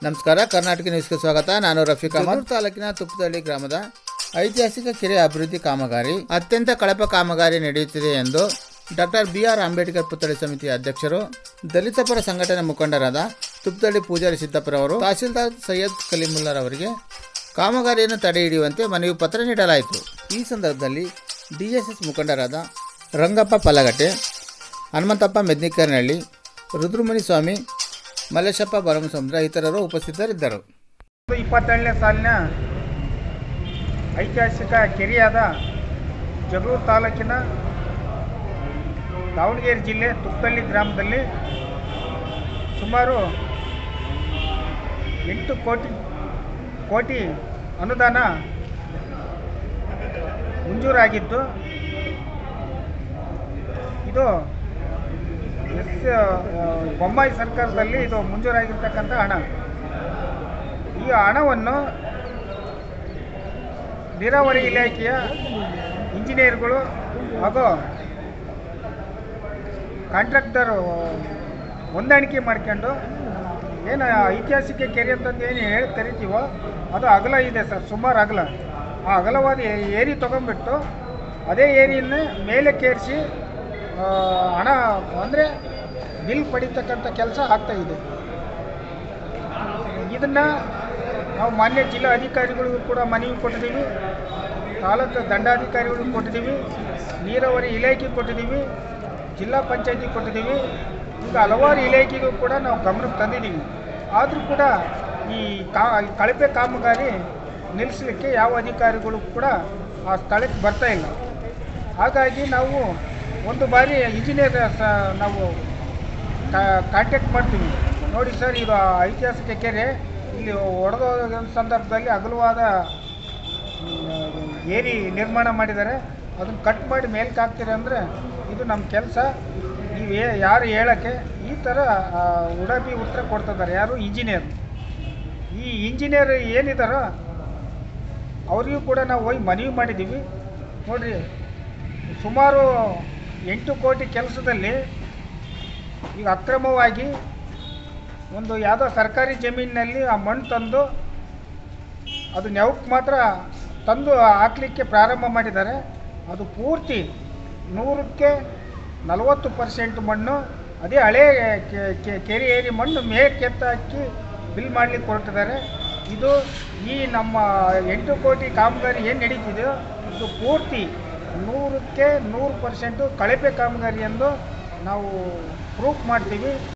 ನಮಸ್ಕಾರ, ಕರ್ನಾಟಕ ನ್ಯೂಸ್ಗೆ ಸ್ವಾಗತ. ನಾನು ರಫೀಕ್ ಅಹಮದ್. ತಾಲೂಕಿನ ತುಪ್ಪದಹಳ್ಳಿ ಗ್ರಾಮದ ಐತಿಹಾಸಿಕ ಕೆರೆ ಅಭಿವೃದ್ಧಿ ಕಾಮಗಾರಿ ಅತ್ಯಂತ ಕಳಪೆ ಕಾಮಗಾರಿ ನಡೆಯುತ್ತಿದೆ ಎಂದು ಡಾಕ್ಟರ್ BR ಅಂಬೇಡ್ಕರ್ ಪುತ್ಥಳಿ ಸಮಿತಿಯ ಅಧ್ಯಕ್ಷರು, ದಲಿತ ಪರ ಸಂಘಟನೆ ಮುಖಂಡರಾದ ತುಪ್ಪದಹಳ್ಳಿ ಪೂಜಾರಿ ಸಿದ್ದಪ್ಪರವರು ತಹಸೀಲ್ದಾರ್ ಸೈಯದ್ ಕಲೀಮುಲ್ಲಾರವರಿಗೆ ಕಾಮಗಾರಿಯನ್ನು ತಡೆ ಹಿಡಿಯುವಂತೆ ಮನವಿ ಪತ್ರ ನೀಡಲಾಯಿತು. ಈ ಸಂದರ್ಭದಲ್ಲಿ DSS ಮುಖಂಡರಾದ ರಂಗಪ್ಪ ಪಲಗಟ್ಟೆ, ಹನುಮಂತಪ್ಪ ಮೆದ್ನಿಕೇರನಹಳ್ಳಿ, ರುದ್ರಮುನಿ ಸ್ವಾಮಿ, ಮಲ್ಲೇಶಪ್ಪ ಭರಮಸಮುದ್ರ ಇತರರು ಉಪಸ್ಥಿತರಿದ್ದರು. 2022ನೇ ಸಾಲಿನ ಐತಿಹಾಸಿಕ ಕೆರೆಯಾದ ಜಗಳೂರು ತಾಲೂಕಿನ ದಾವಣಗೆರೆ ಜಿಲ್ಲೆ ತುಪ್ಪದಹಳ್ಳಿ ಗ್ರಾಮದಲ್ಲಿ ಸುಮಾರು 8 ಕೋಟಿ ಅನುದಾನ ಮಂಜೂರಾಗಿದ್ದು, ಇದು ಬೊಮ್ಮಾಯಿ ಸರ್ಕಾರದಲ್ಲಿ ಇದು ಮಂಜೂರಾಗಿರ್ತಕ್ಕಂಥ ಹಣ. ಈ ಹಣವನ್ನು ನೀರಾವರಿ ಇಲಾಖೆಯ ಇಂಜಿನಿಯರ್ಗಳು ಹಾಗೂ ಕಾಂಟ್ರಾಕ್ಟರು ಹೊಂದಾಣಿಕೆ ಮಾಡ್ಕೊಂಡು ಏನು ಐತಿಹಾಸಿಕ ಕೆರೆ ಅಂತಂದು ಏನು ಹೇಳಿ ಕರಿತೀವೋ ಅದು ಅಗಲ ಇದೆ ಸರ್, ಸುಮಾರು ಅಗಲ. ಆ ಅಗಲವಾದ ಏರಿ ತೊಗೊಂಡ್ಬಿಟ್ಟು ಅದೇ ಏರಿಯನ್ನೇ ಮೇಲೆ ಕೇರಿಸಿ ಹಣ ಅಂದರೆ ಬಿಲ್ ಪಡಿತಕ್ಕಂಥ ಕೆಲಸ ಆಗ್ತಾಯಿದೆ. ಇದನ್ನು ನಾವು ಮಾನ್ಯ ಜಿಲ್ಲಾ ಅಧಿಕಾರಿಗಳಿಗೂ ಕೂಡ ಮನವಿ ಕೊಟ್ಟಿದ್ದೀವಿ, ತಾಲೂಕು ದಂಡಾಧಿಕಾರಿಗಳಿಗೂ ಕೊಟ್ಟಿದ್ದೀವಿ, ನೀರಾವರಿ ಇಲಾಖೆಗೆ ಕೊಟ್ಟಿದ್ದೀವಿ, ಜಿಲ್ಲಾ ಪಂಚಾಯತಿಗೆ ಕೊಟ್ಟಿದ್ದೀವಿ. ಈಗ ಹಲವಾರು ಇಲಾಖೆಗೂ ಕೂಡ ನಾವು ಗಮನಕ್ಕೆ ತಂದಿದ್ದೀವಿ. ಆದರೂ ಕೂಡ ಈ ಕಳಪೆ ಕಾಮಗಾರಿ ನಿಲ್ಲಿಸಲಿಕ್ಕೆ ಯಾವ ಅಧಿಕಾರಿಗಳು ಕೂಡ ಆ ಸ್ಥಳಕ್ಕೆ ಬರ್ತಾ ಇಲ್ಲ. ಹಾಗಾಗಿ ನಾವು ಒಂದು ಬಾರಿ ಇಂಜಿನಿಯರ್ ನಾವು ಕಾಂಟ್ಯಾಕ್ಟ್ ಮಾಡ್ತೀವಿ. ನೋಡಿ ಸರ್, ಇದು ಐತಿಹಾಸಿಕ ಕೆರೆ, ಇಲ್ಲಿ ಒಡೆದ ಸಂದರ್ಭದಲ್ಲಿ ಅಗಲವಾದ ಏರಿ ನಿರ್ಮಾಣ ಮಾಡಿದ್ದಾರೆ, ಅದನ್ನು ಕಟ್ ಮಾಡಿ ಮೇಲ್ಕೆ ಹಾಕ್ತೀರಿ ಅಂದರೆ ಇದು ನಮ್ಮ ಕೆಲಸ, ನೀವು ಯಾರು ಹೇಳೋಕ್ಕೆ ಈ ಥರ ಉಡಾಪಿ ಉತ್ತರ ಕೊಡ್ತಿದ್ದಾರೆ. ಯಾರು ಇಂಜಿನಿಯರ್, ಈ ಇಂಜಿನಿಯರ್ ಏನಿದಾರೋ ಅವರಿಗೂ ಕೂಡ ನಾವು ಹೋಗಿ ಮನವಿ ಮಾಡಿದ್ದೀವಿ. ನೋಡಿರಿ, ಸುಮಾರು 8 ಕೋಟಿ ಕೆಲಸದಲ್ಲಿ ಈಗ ಅಕ್ರಮವಾಗಿ ಒಂದು ಯಾವುದೋ ಸರ್ಕಾರಿ ಜಮೀನಿನಲ್ಲಿ ಆ ಮಣ್ಣು ತಂದು ಅದು ನೆವಕ್ಕೆ ಮಾತ್ರ ತಂದು ಹಾಕಲಿಕ್ಕೆ ಪ್ರಾರಂಭ ಮಾಡಿದ್ದಾರೆ. ಅದು ಪೂರ್ತಿ 100ಕ್ಕೆ 40% ಮಣ್ಣು ಅದೇ ಹಳೆ ಕೆರೆ ಏರಿ ಮಣ್ಣು ಕೆತ್ತಾಕಿ ಬಿಲ್ ಮಾಡಲಿಕ್ಕೆ ಹೊರಟಿದ್ದಾರೆ. ಇದು ಈ ನಮ್ಮ 8 ಕೋಟಿ ಕಾಮಗಾರಿ ಏನು ನಡೀತಿದೆಯೋ ಇದು ಪೂರ್ತಿ 100ಕ್ಕೆ 100% ಕಳಪೆ ಕಾಮಗಾರಿ ಎಂದು ನಾವು ಪ್ರೂಫ್ ಮಾಡ್ತೀವಿ.